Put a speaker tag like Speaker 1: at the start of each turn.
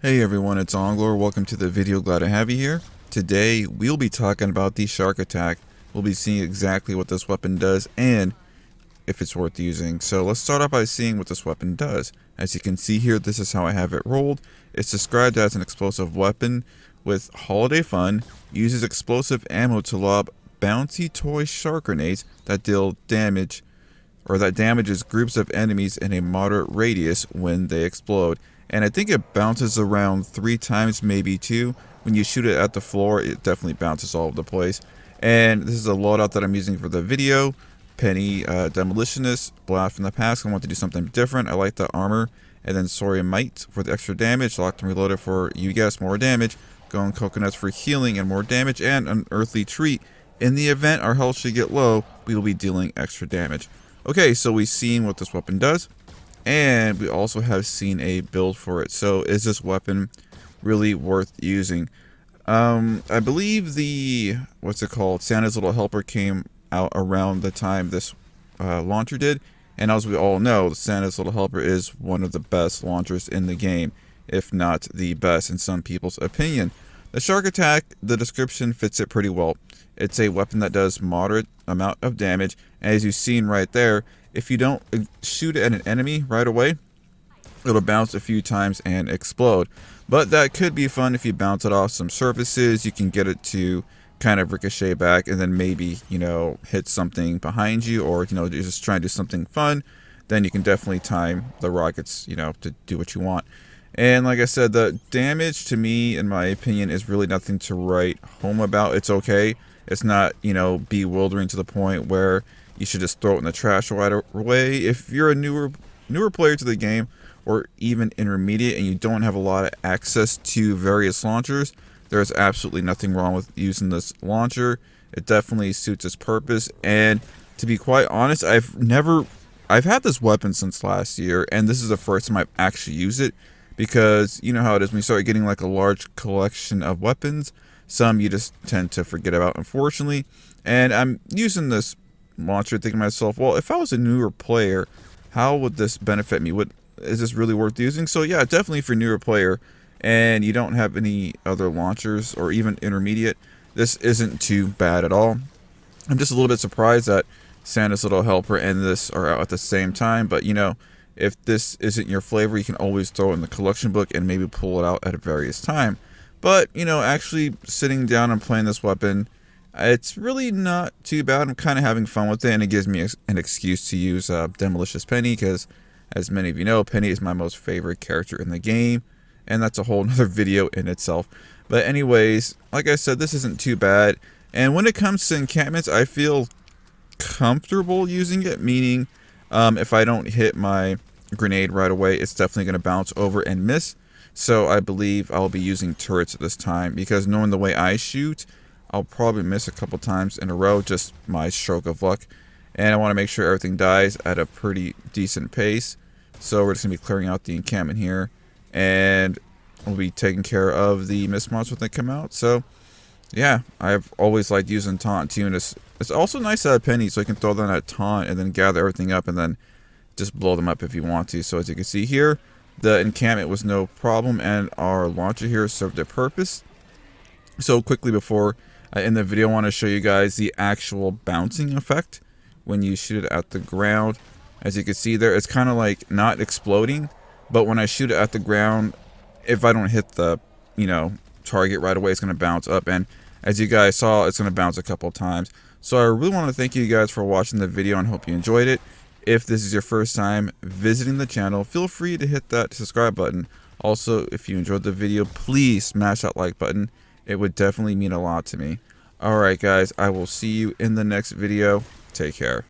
Speaker 1: Hey everyone, it's Onglor. Welcome to the video. Glad to have you here. Today we'll be talking about the shark attack. We'll be seeing exactly what this weapon does and if it's worth using. So let's start off by seeing what this weapon does. As you can see here, this is how I have it rolled. It's described as an explosive weapon with holiday fun. Uses explosive ammo to lob bouncy toy shark grenades that deal damage that damages groups of enemies in a moderate radius when they explode. And I think it bounces around 3 times, maybe 2. When you shoot it at the floor, it definitely bounces all over the place. And this is a loadout that I'm using for the video. Penny, Demolitionist, Blast from the Past. I want to do something different. I like the armor. And then Sorry Might for the extra damage. Locked and Reloaded for, you guess, more damage. Going Coconuts for healing and more damage. And an Earthly Treat. In the event our health should get low, we will be dealing extra damage. Okay, so we've seen what this weapon does. And we also have seen a build for it. So is this weapon really worth using? I believe the, Santa's Little Helper came out around the time this launcher did. And as we all know, Santa's Little Helper is one of the best launchers in the game, if not the best in some people's opinion. The Shark Attack, the description fits it pretty well. It's a weapon that does moderate amount of damage. And as you've seen right there, if you don't shoot at an enemy right away, it'll bounce a few times and explode. But that could be fun if you bounce it off some surfaces. You can get it to kind of ricochet back and then maybe, hit something behind you, or, you're just trying to do something fun. Then you can definitely time the rockets, to do what you want. And like I said, the damage to me, in my opinion, is really nothing to write home about. It's okay. It's not, bewildering to the point where you should just throw it in the trash right away. If you're a newer player to the game, or even intermediate, and you don't have a lot of access to various launchers, there's absolutely nothing wrong with using this launcher. It definitely suits its purpose. And to be quite honest, I've had this weapon since last year, and this is the first time I've actually used it, because you know how it is when you start getting like a large collection of weapons. Some you just tend to forget about, unfortunately. And I'm using this launcher thinking to myself, well, if I was a newer player, how would this benefit me? Is this really worth using? So yeah, definitely if you're a newer player and you don't have any other launchers or even intermediate, this isn't too bad at all. I'm just a little bit surprised that Santa's Little Helper and this are out at the same time, but if this isn't your flavor, you can always throw it in the collection book and maybe pull it out at a various time. But, actually sitting down and playing this weapon, it's really not too bad. I'm kind of having fun with it, and it gives me an excuse to use Demolitionist Penny, because, as many of you know, Penny is my most favorite character in the game, and that's a whole nother video in itself. But anyways, like I said, this isn't too bad. And when it comes to encampments, I feel comfortable using it, meaning if I don't hit my grenade right away, it's definitely going to bounce over and miss. So I believe I'll be using turrets this time, because knowing the way I shoot, I'll probably miss a couple times in a row, just my stroke of luck. And I want to make sure everything dies at a pretty decent pace. So we're just going to be clearing out the encampment here, and we'll be taking care of the mist monsters when they come out. So yeah, I've always liked using taunt too, and it's also nice to have pennies, so you can throw them at taunt and then gather everything up and then just blow them up if you want to. So as you can see here, the encampment was no problem, and our launcher here served a purpose. So quickly before I end the video, I want to show you guys the actual bouncing effect when you shoot it at the ground. As you can see there, it's kind of like not exploding, but when I shoot it at the ground, if I don't hit the target right away, it's going to bounce up, and as you guys saw, it's going to bounce a couple times. So I really want to thank you guys for watching the video and hope you enjoyed it. If this is your first time visiting the channel, feel free to hit that subscribe button. Also, if you enjoyed the video, please smash that like button. It would definitely mean a lot to me. Alright guys, I will see you in the next video. Take care.